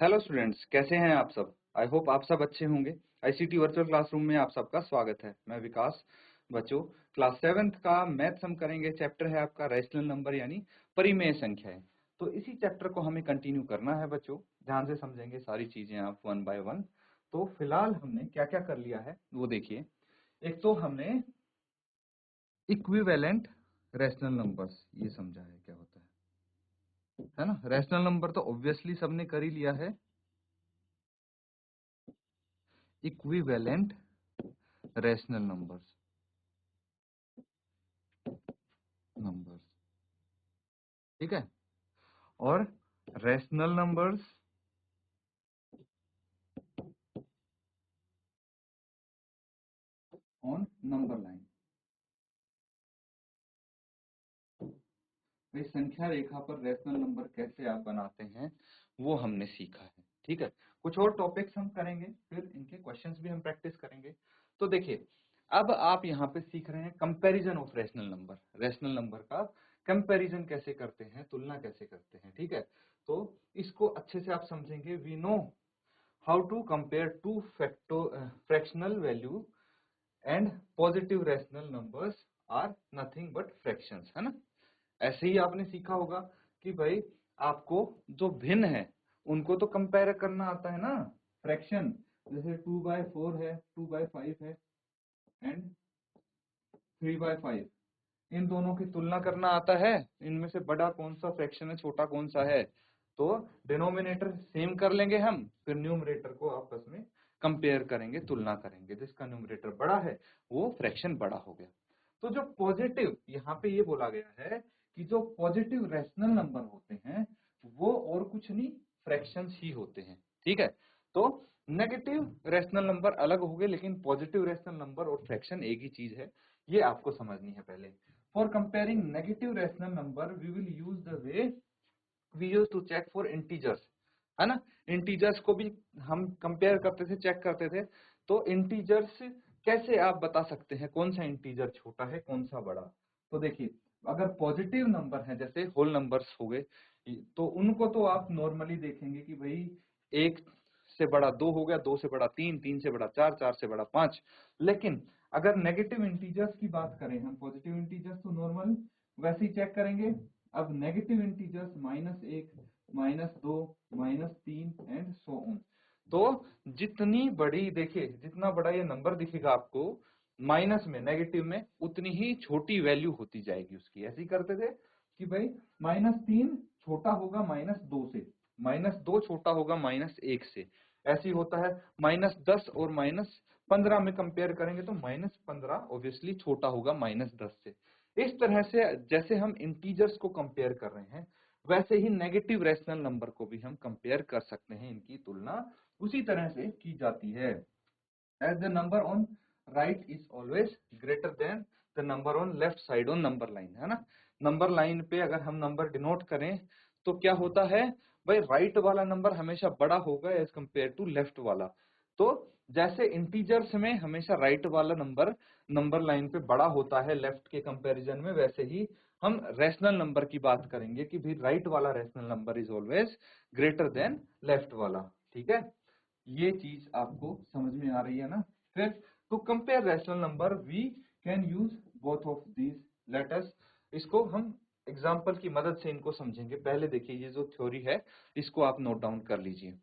Hello students, कैसे हैं आप सब। आई होप आप सब अच्छे होंगे। आईसीटी वर्चुअल क्लासरूम में आप सबका स्वागत है। मैं विकास। बच्चों, क्लास 7th का मैथ्स हम करेंगे। चैप्टर है आपका रैशनल नंबर यानी परिमेय संख्याएं। तो इसी चैप्टर को हमें कंटिन्यू करना है बच्चों। ध्यान से समझेंगे सारी चीजें आप वन बाय वन। तो फिलहाल हमने क्या क्या कर लिया है वो देखिए। एक तो हमने इक्विवेलेंट रैशनल नंबर्स ये समझा है क्या होता है ना। रैशनल नंबर तो ऑब्वियसली सबने कर ही लिया है। इक्विवेलेंट रैशनल नंबर्स ठीक है। और rational numbers on number line. भाई संख्या रेखा पर रैशनल नंबर कैसे आप बनाते हैं वो हमने सीखा है। ठीक है, कुछ और टॉपिक्स हम करेंगे, फिर इनके क्वेश्चंस भी हम प्रैक्टिस करेंगे। तो देखिए, अब आप यहाँ पे सीख रहे हैं comparison of rational number. Rational number का कंपैरिजन कैसे करते हैं, तुलना कैसे करते हैं। ठीक है, तो इसको अच्छे से आप समझेंगे। We know how to compare two fractional value and positive rational numbers are nothing but fractions, है ना। ऐसे ही आपने सीखा होगा कि भाई आपको जो भिन्न है उनको तो कंपेयर करना आता है ना। फ्रैक्शन जैसे 2/4 है, 2/5 है एंड 3/5, इन दोनों की तुलना करना आता है। इनमें से बड़ा कौन सा फ्रैक्शन है, छोटा कौन सा है। तो डिनोमिनेटर सेम कर लेंगे हम, फिर न्यूमरेटर को आपस में कंपेयर करेंगे, तुलना करेंगे। जिसका न्यूमरेटर बड़ा है वो फ्रैक्शन बड़ा हो गया। तो जो पॉजिटिव यहाँ पे ये बोला गया है कि जो पॉजिटिव रैशनल नंबर होते हैं वो और कुछ नहीं, फ्रैक्शंस ही होते हैं। ठीक है, तो नेगेटिव रैशनल नंबर अलग हो गए, लेकिन पॉजिटिव रैशनल नंबर और फ्रैक्शन एक ही चीज है। ये आपको समझनी है पहले। For comparing negative rational number we will use the way we use to check for integers, है ना। इंटीजर्स को भी हम कंपेयर करते थे, चेक करते थे। तो इंटीजर्स कैसे आप बता सकते हैं कौन सा इंटीजर छोटा है कौन सा बड़ा। तो देखिए, अगर पॉजिटिव नंबर है जैसे होल नंबर्स हो गए, तो उनको तो आप नॉर्मली देखेंगे कि भाई एक से बड़ा दो हो गया, दो से बड़ा तीन, तीन से बड़ा चार, चार से बड़ा पांच। लेकिन अगर नेगेटिव इंटीजर्स की बात करें हम, पॉजिटिव इंटीजर्स तो नॉर्मल वैसे ही चेक करेंगे। अब negative integers -1, -2, -3 and so on. तो जितनी बड़ी देखिए, जितना बड़ा ये नंबर दिखेगा आपको माइनस में, नेगेटिव में, उतनी ही छोटी वैल्यू होती जाएगी उसकी। ऐसे ही करते थे कि भाई -3 छोटा होगा -2 से, -2 छोटा होगा -1 से। ऐसे ही होता है -10 और -15 में कंपेयर करेंगे तो -15 ऑब्वियसली छोटा होगा -10 से। इस तरह से जैसे हम इंटीजर्स को कंपेयर कर रहे हैं, वैसे ही नेगेटिव रैशनल नंबर को भी हम कंपेयर कर सकते हैं। इनकी तुलना उसी तरह से की जाती है। As the number on right is always greater than the number on left side on number line, है ना। नंबर लाइन पे अगर हम नंबर डिनोट करें तो क्या होता है भाई, राइट वाला नंबर हमेशा बड़ा होगा एज कंपेयर टू लेफ्ट वाला। तो जैसे इंटीजर्स में हमेशा राइट वाला नंबर नंबर लाइन पे बड़ा होता है लेफ्ट के कंपैरिजन में, वैसे ही हम रैशनल नंबर की बात करेंगे कि भाई राइट वाला rational number is always greater then left वाला। ठीक है, ये चीज आपको समझ में आ रही है ना। फिर to compare rational number we can use both of these letters. इसको हम एग्जाम्पल की मदद से इनको समझेंगे। पहले देखिए, ये जो थ्योरी है इसको आप नोट डाउन कर लीजिए।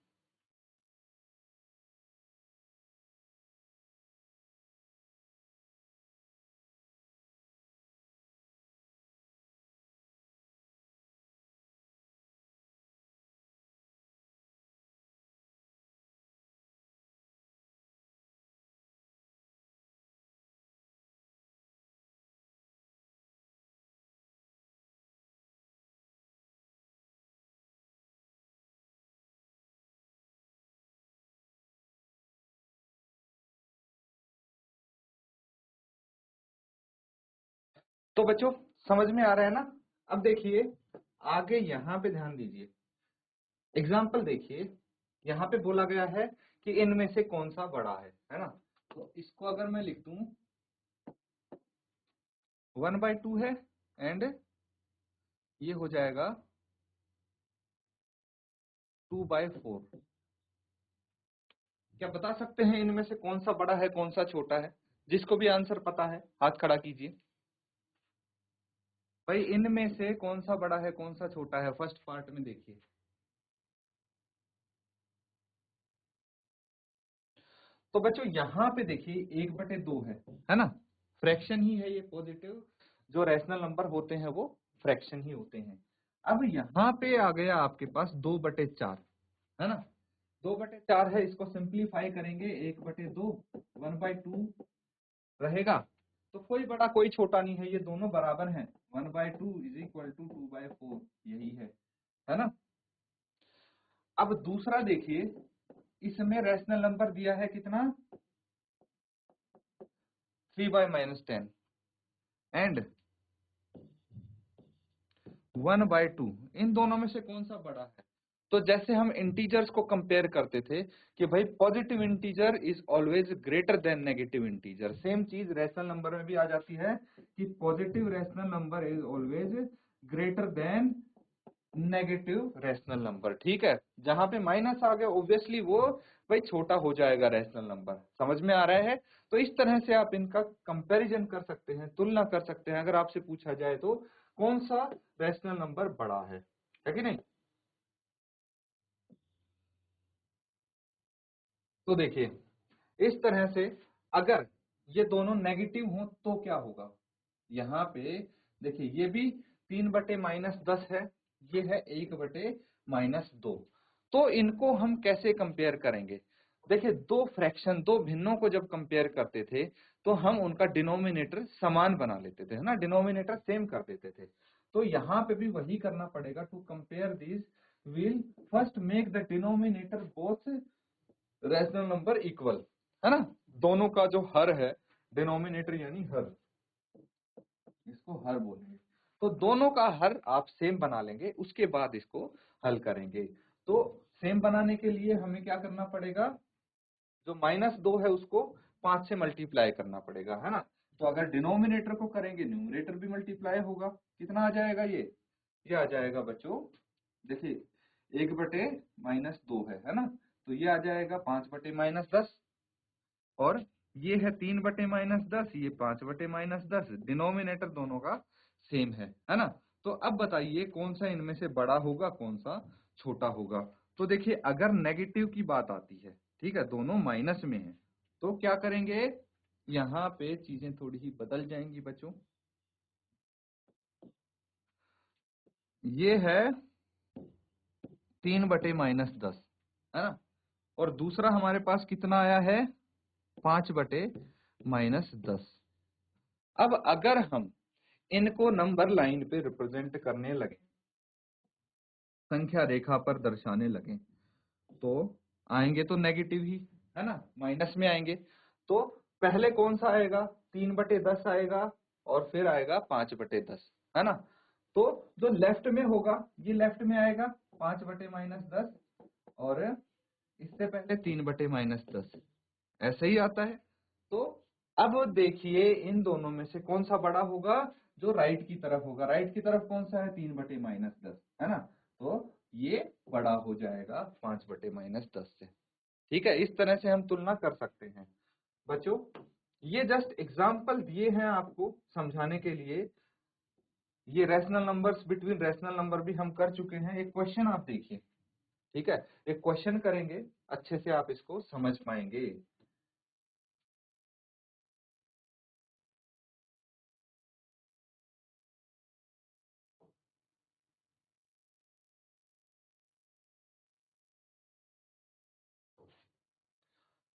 तो बच्चों, समझ में आ रहा है ना। अब देखिए आगे यहाँ पे ध्यान दीजिए। एग्जाम्पल देखिए, यहाँ पे बोला गया है कि इनमें से कौन सा बड़ा है ना। तो इसको अगर मैं लिख दूं 1/2 है एंड ये हो जाएगा 2/4। क्या बता सकते हैं इनमें से कौन सा बड़ा है कौन सा छोटा है? जिसको भी आंसर पता है हाथ खड़ा कीजिए। भाई इनमें से कौन सा बड़ा है कौन सा छोटा है, फर्स्ट पार्ट में देखिए। तो बच्चों यहाँ पे देखिए 1/2 है ना, फ्रैक्शन ही है ये। पॉजिटिव जो रैशनल नंबर होते हैं वो फ्रैक्शन ही होते हैं। अब यहाँ पे आ गया आपके पास 2/4, है ना। 2/4 है, इसको सिंप्लीफाई करेंगे 1/2 1/2 रहेगा। तो कोई बड़ा कोई छोटा नहीं है, ये दोनों बराबर हैं। 1/2 इज इक्वल टू 2/4, यही है ना। अब दूसरा देखिए, इसमें रैशनल नंबर दिया है कितना, 3/-10 एंड 1/2। इन दोनों में से कौन सा बड़ा है? तो जैसे हम इंटीजर्स को कंपेयर करते थे कि भाई positive integer is always greater then negative integer, same चीज रैशनल नंबर में भी आ जाती है कि positive rational number is always greater then negative rational number. ठीक है, जहां पे माइनस आ गया ऑब्वियसली वो भाई छोटा हो जाएगा रैशनल नंबर। समझ में आ रहा है? तो इस तरह से आप इनका कंपैरिजन कर सकते हैं, तुलना कर सकते हैं। अगर आपसे पूछा जाए तो कौन सा रैशनल नंबर बड़ा है कि नहीं। तो देखिए इस तरह से अगर ये दोनों नेगेटिव हो तो क्या होगा, यहाँ पे देखिए ये भी 3/-10 है, ये है 1/-2। तो इनको हम कैसे कंपेयर करेंगे? देखिए दो फ्रैक्शन, दो भिन्नों को जब कंपेयर करते थे तो हम उनका डिनोमिनेटर समान बना लेते थे, है ना, डिनोमिनेटर सेम कर देते थे। तो यहाँ पे भी वही करना पड़ेगा। To compare this will first make the denominator both rational number equal, है ना। दोनों का जो हर है, डिनोमिनेटर यानी हर, इसको हर बोलेंगे। तो दोनों का हर आप सेम बना लेंगे, उसके बाद इसको हल करेंगे। तो सेम बनाने के लिए हमें क्या करना पड़ेगा, जो -2 है उसको 5 से मल्टीप्लाई करना पड़ेगा, है ना। तो अगर डिनोमिनेटर को करेंगे न्यूमरेटर भी मल्टीप्लाई होगा। कितना आ जाएगा ये आ जाएगा बच्चों, देखिए 1/-2 है ना। तो ये आ जाएगा 5/-10, और ये है 3/-10, ये 5/-10। डिनोमिनेटर दोनों का सेम है ना। तो अब बताइए कौन सा इनमें से बड़ा होगा कौन सा छोटा होगा। तो देखिए अगर नेगेटिव की बात आती है, ठीक है, दोनों माइनस में है, तो क्या करेंगे, यहाँ पे चीजें थोड़ी ही बदल जाएंगी बच्चों। ये है 3/-10, है ना, और दूसरा हमारे पास कितना आया है, 5/-10। अब अगर हम इनको नंबर लाइन पे रिप्रेजेंट करने लगे, संख्या रेखा पर दर्शाने लगे, तो आएंगे तो नेगेटिव ही, है ना, माइनस में आएंगे। तो पहले कौन सा आएगा, 3/10 आएगा, और फिर आएगा 5/10, है ना। तो जो लेफ्ट में होगा ये लेफ्ट में आएगा 5/-10, और इससे पहले 3/-10, ऐसे ही आता है। तो अब देखिए इन दोनों में से कौन सा बड़ा होगा, जो राइट की तरफ होगा। राइट की तरफ कौन सा है, 3/-10, है ना। तो ये बड़ा हो जाएगा 5/-10 से। ठीक है, इस तरह से हम तुलना कर सकते हैं बच्चों। ये जस्ट एग्जाम्पल दिए हैं आपको समझाने के लिए। ये rational numbers, between rational number भी हम कर चुके हैं। एक क्वेश्चन आप देखिए, ठीक है, एक क्वेश्चन करेंगे, अच्छे से आप इसको समझ पाएंगे।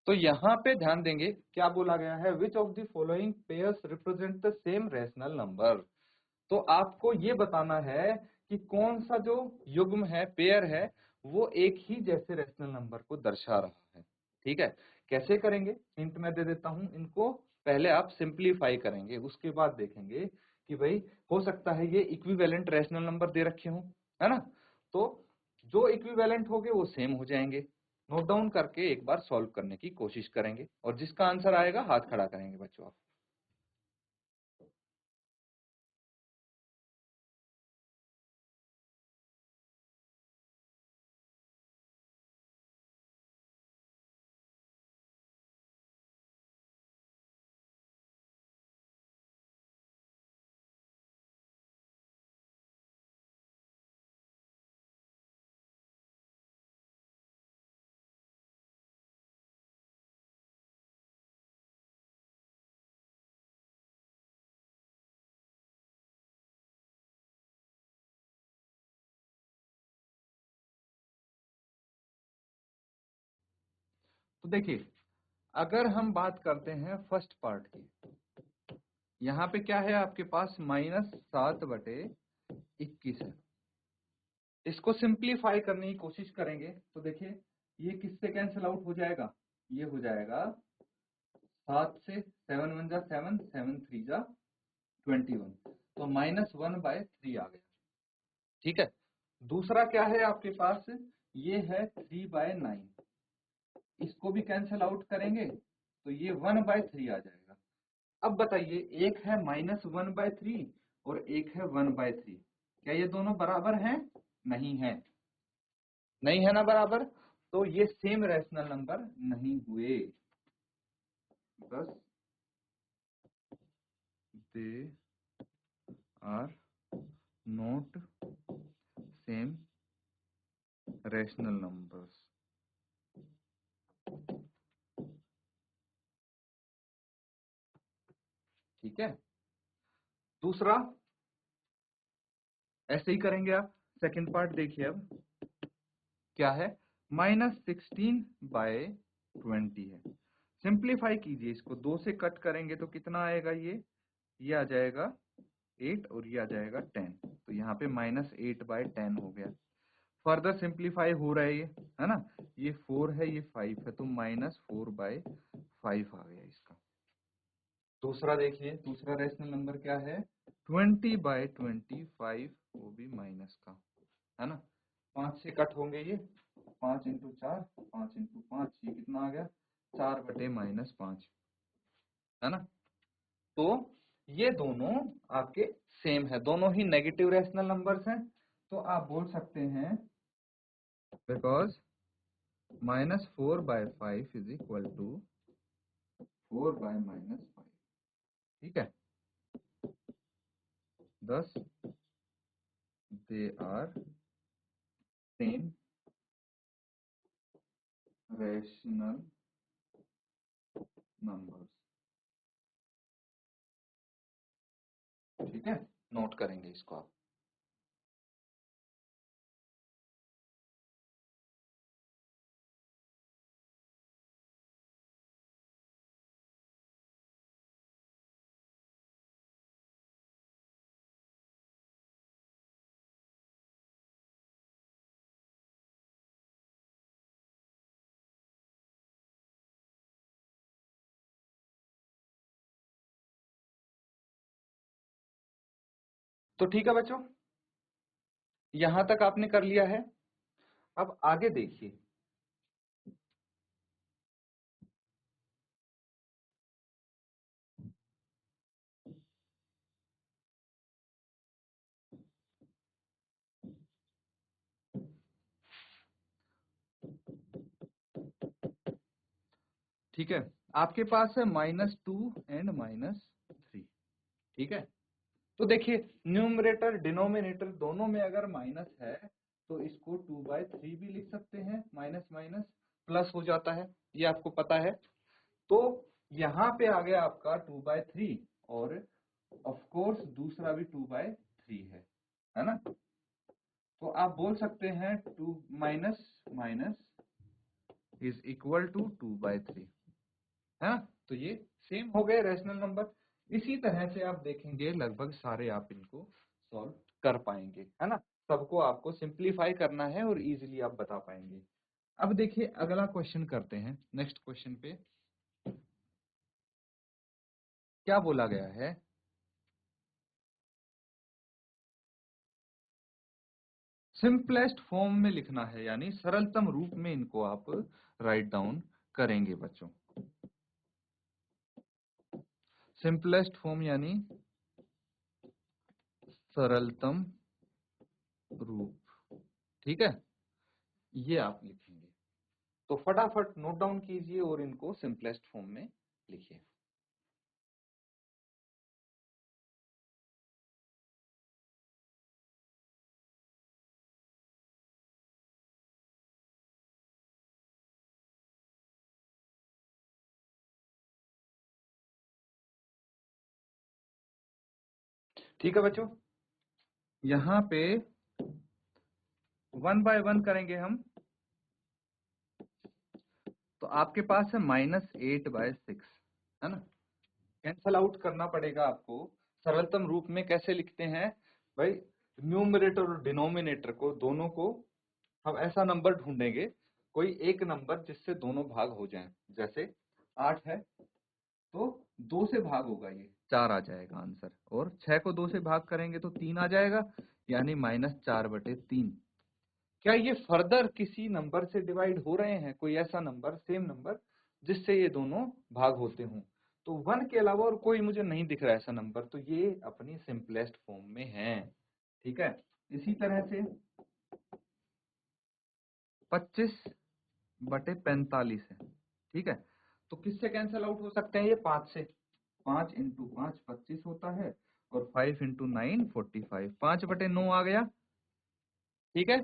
तो यहाँ पे ध्यान देंगे क्या बोला गया है, which of the following pairs represent the same rational number. तो आपको ये बताना है कि कौन सा जो युग्म है, पेयर है, वो एक ही जैसे रैशनल नंबर को दर्शा रहा है। ठीक है, कैसे करेंगे, हिंट मैं दे देता हूं इनको। पहले आप सिंप्लीफाई करेंगे, उसके बाद देखेंगे कि भाई हो सकता है ये इक्विवेलेंट रैशनल नंबर दे रखे हो, है ना। तो जो इक्विवेलेंट होंगे वो सेम हो जाएंगे। नोट डाउन करके एक बार सॉल्व करने की कोशिश करेंगे, और जिसका आंसर आएगा हाथ खड़ा करेंगे बच्चों आप। तो देखिए, अगर हम बात करते हैं फर्स्ट पार्ट की, यहाँ पे क्या है आपके पास -7/21 है। इसको सिंप्लीफाई करने की कोशिश करेंगे तो देखिए ये किससे कैंसिल आउट हो जाएगा, ये हो जाएगा 7 से, 7 1 जा 7, 7 3 जा 21, तो -1/3 आ गया। ठीक है, दूसरा क्या है आपके पास, ये है 3/9, इसको भी कैंसिल आउट करेंगे तो ये 1/3 आ जाएगा। अब बताइए, एक है -1/3 और एक है 1/3, क्या ये दोनों बराबर हैं? नहीं है, नहीं है ना बराबर, तो ये सेम रैशनल नंबर नहीं हुए, बस they are not same rational numbers. ठीक है, दूसरा ऐसे ही करेंगे आप। सेकंड पार्ट देखिए, अब क्या है, -16/20 है। सिंप्लीफाई कीजिए, इसको 2 से कट करेंगे तो कितना आएगा, ये आ जाएगा 8 और ये आ जाएगा 10, तो यहाँ पे -8/10 हो गया। फर्दर सिंप्लीफाई हो रहा है ये, है ना, ये 4 है, ये 5 है, तो -4/5 आ गया इसका। दूसरा देखिए, दूसरा रैशनल नंबर क्या है, 20/25, वो भी माइनस का, है ना, 5 से कट होंगे ये, 5 × 4, 5 × 5, ये कितना आ गया, 4/-5, है ना। तो ये दोनों आपके सेम है, दोनों ही नेगेटिव रैशनल नंबर्स हैं, तो आप बोल सकते हैं बिकॉज -4/5 इज इक्वल टू 4/-5। ठीक है, thus they are same rational numbers। ठीक है, नोट करेंगे इसको आप। तो ठीक है बच्चों, यहां तक आपने कर लिया है। अब आगे देखिए, ठीक है, आपके पास है -2 एंड -3। ठीक है, तो देखिए न्यूमरेटर डिनोमिनेटर दोनों में अगर माइनस है तो इसको 2/3 भी लिख सकते हैं, माइनस माइनस प्लस हो जाता है, ये आपको पता है। तो यहाँ पे आ गया आपका 2/3, और ऑफ कोर्स दूसरा भी 2/3 है ना। तो आप बोल सकते हैं 2 minus minus is equal to 2/3, है ना। तो ये सेम हो गए रैशनल नंबर। इसी तरह से आप देखेंगे लगभग सारे आप इनको सॉल्व कर पाएंगे, है ना। सबको आपको सिंप्लीफाई करना है और इजीली आप बता पाएंगे। अब देखिए अगला क्वेश्चन करते हैं, नेक्स्ट क्वेश्चन पे क्या बोला गया है, सिंपलेस्ट फॉर्म में लिखना है, यानी सरलतम रूप में इनको आप राइट डाउन करेंगे बच्चों। सिंपलेस्ट फॉर्म यानी सरलतम रूप, ठीक है, ये आप लिखेंगे। तो फटाफट नोट डाउन कीजिए और इनको सिंपलेस्ट फॉर्म में लिखिए। ठीक है बच्चों, यहाँ पे 1 बाय 1 करेंगे हम। तो आपके पास है -8/6, है ना। कैंसल आउट करना पड़ेगा आपको। सरलतम रूप में कैसे लिखते हैं भाई, न्यूमरेटर और डिनोमिनेटर को दोनों को हम ऐसा नंबर ढूंढेंगे, कोई एक नंबर जिससे दोनों भाग हो जाएं। जैसे 8 है तो 2 से भाग होगा, ये 4 आ जाएगा आंसर, और 6 को 2 से भाग करेंगे तो 3 आ जाएगा, यानी -4/3। क्या ये फर्दर किसी नंबर से डिवाइड हो रहे हैं, कोई ऐसा नंबर, सेम नंबर जिससे ये दोनों भाग होते हों? तो 1 के अलावा और कोई मुझे नहीं दिख रहा है ऐसा नंबर, तो ये अपनी सिंपलेस्ट फॉर्म में है। ठीक है, इसी तरह से 25/45 है। ठीक है, तो किससे कैंसल आउट हो सकते हैं ये? 5 से। 5 इंटू 5 25 होता है, और 5 इंटू 9 45, 5/9 आ गया। ठीक है,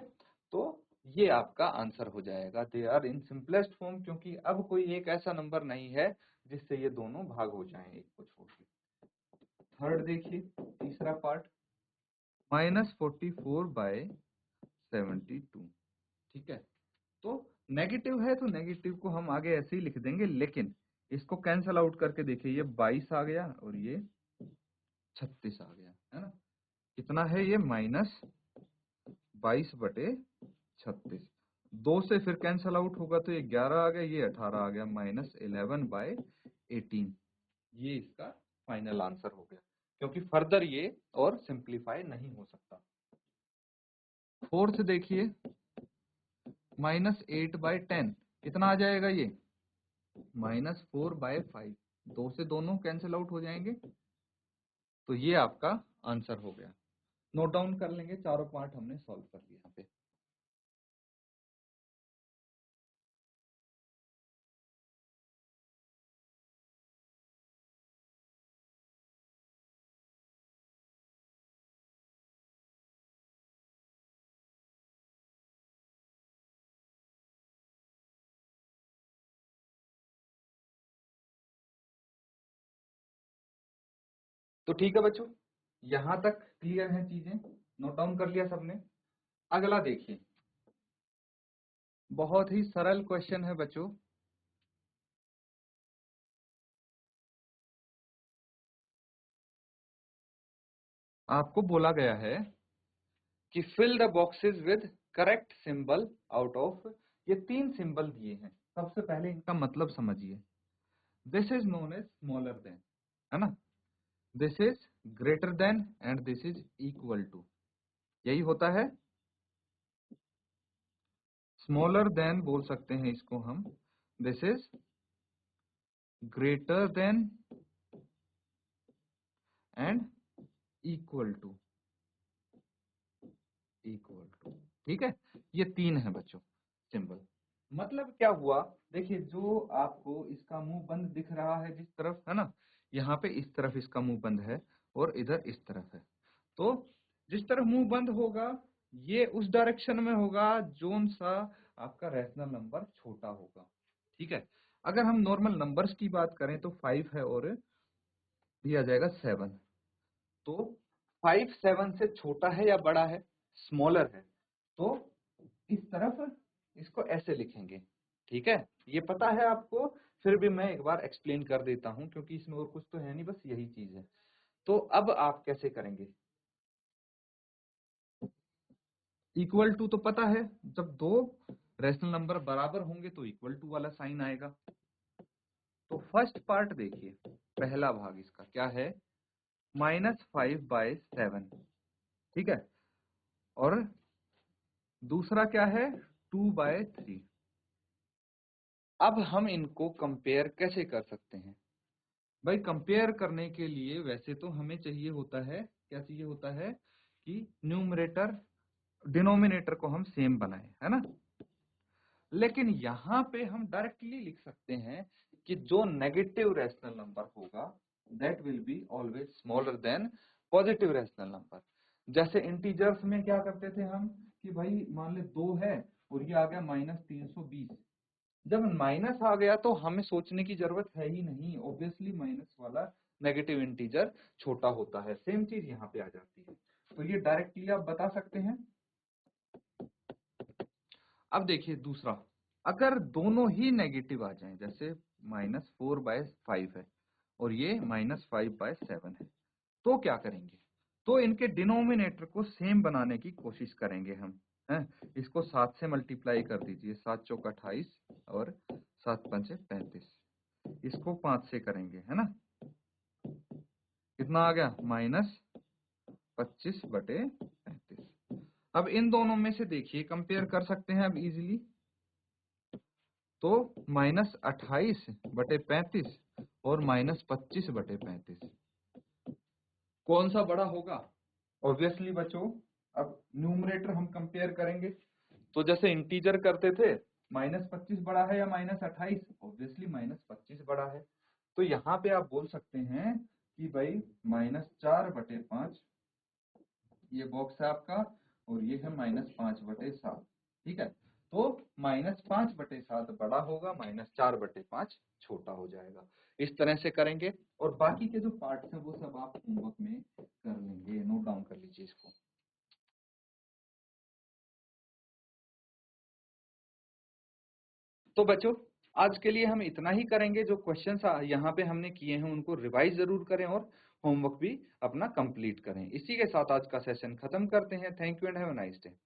तो ये आपका आंसर हो जाएगा। They are in simplest form, क्योंकि अब कोई एक ऐसा नंबर नहीं है जिससे ये दोनों भाग हो जाएं एक को छोड़ के। थर्ड देखिए, तीसरा पार्ट, -44/72। ठीक है, तो नेगेटिव है तो नेगेटिव को हम आगे ऐसे ही लिख देंगे, लेकिन इसको कैंसल आउट करके देखिए, ये 22 आ गया और ये 36 आ गया, है ना। कितना है ये? -22/36। 2 से फिर कैंसल आउट होगा तो ये 11 आ गया, ये 18 आ गया, -11/18। ये इसका फाइनल आंसर हो गया, क्योंकि फर्दर ये और सिंप्लीफाई नहीं हो सकता। फोर्थ देखिए, -8/10, कितना आ जाएगा ये? -4/5। 2 से दोनों कैंसिल आउट हो जाएंगे, तो ये आपका आंसर हो गया। नोट डाउन कर लेंगे, चारों पार्ट हमने सॉल्व कर लिया यहाँ पे। तो ठीक है बच्चों, यहां तक क्लियर है चीजें, नोट डाउन कर लिया सबने। अगला देखिए, बहुत ही सरल क्वेश्चन है बच्चों। आपको बोला गया है कि fill the boxes with correct symbol out of, ये 3 सिंबल दिए हैं। सबसे पहले इनका मतलब समझिए। This is known as smaller than, है ना। This is greater than and this is equal to, यही होता है। स्मॉलर देन बोल सकते हैं इसको हम, this is greater than and equal to, ठीक है। ये 3 है बच्चों सिंबल। मतलब क्या हुआ, देखिए जो आपको इसका मुंह बंद दिख रहा है जिस तरफ, है ना, यहाँ पे इस तरफ इसका मुंह बंद है और इधर इस तरफ है। तो जिस तरफ मुंह बंद होगा ये उस डायरेक्शन में होगा जोन सा आपका रैशनल नंबर छोटा होगा। ठीक है, अगर हम नॉर्मल नंबर्स की बात करें तो 5 है और ये आ जाएगा 7। तो 5 7 से छोटा है या बड़ा है? स्मॉलर है। तो इस तरफ इसको ऐसे लिखेंगे। ठीक है, ये पता है आपको, फिर भी मैं एक बार एक्सप्लेन कर देता हूं, क्योंकि इसमें और कुछ तो है नहीं, बस यही चीज है। तो अब आप कैसे करेंगे? इक्वल टू तो पता है, जब दो रैशनल नंबर बराबर होंगे तो इक्वल टू वाला साइन आएगा। तो फर्स्ट पार्ट देखिए, पहला भाग इसका क्या है? -5/7। ठीक है, और दूसरा क्या है? 2/3। अब हम इनको कंपेयर कैसे कर सकते हैं भाई? कंपेयर करने के लिए वैसे तो हमें चाहिए होता है, क्या चाहिए होता है कि न्यूमरेटर डिनोमिनेटर को हम सेम बनाएं, है ना। लेकिन यहाँ पे हम डायरेक्टली लिख सकते हैं कि जो नेगेटिव रैशनल नंबर होगा that will be always smaller than positive rational number. जैसे इंटीजर्स में क्या करते थे हम कि भाई मान ले 2 है और ये आ गया -320। जब माइनस आ गया तो हमें सोचने की जरूरत है ही नहीं, ऑब्वियसली माइनस वाला नेगेटिव इंटीजर छोटा होता है। सेम चीज यहाँ पे आ जाती है, तो ये डायरेक्टली आप बता सकते हैं। अब देखिए दूसरा, अगर दोनों ही नेगेटिव आ जाएं, जैसे -4/5 है और ये -5/7 है, तो क्या करेंगे? तो इनके डिनोमिनेटर को सेम बनाने की कोशिश करेंगे हम, हैं? इसको 7 से मल्टीप्लाई कर दीजिए, 7 चौक 28 और 7 पंचे 35। इसको 5 से करेंगे, है ना? कितना आ गया? -25/35। अब इन दोनों में से देखिए, कंपेयर कर सकते हैं अब इजीली। तो -28/35 और -25/35, कौन सा बड़ा होगा? ऑब्वियसली बच्चों, अब न्यूमरेटर हम कंपेयर करेंगे, तो जैसे इंटीजर करते थे, -25 बड़ा है या -28? ऑब्वियसली -25 बड़ा है। तो यहाँ पे आप बोल सकते हैं कि भाई -4/5, ये बॉक्स है आपका, और ये है -5/7। ठीक है, तो -5/7 बड़ा होगा, -4/5 छोटा हो जाएगा। इस तरह से करेंगे, और बाकी के जो पार्ट्स हैं वो सब आप होमवर्क में कर लेंगे। नोट डाउन कर लीजिए इसको। तो बच्चों, आज के लिए हम इतना ही करेंगे। जो क्वेश्चंस यहाँ पे हमने किए हैं उनको रिवाइज जरूर करें और होमवर्क भी अपना कंप्लीट करें। इसी के साथ आज का सेशन खत्म करते हैं। Thank you and have a nice day.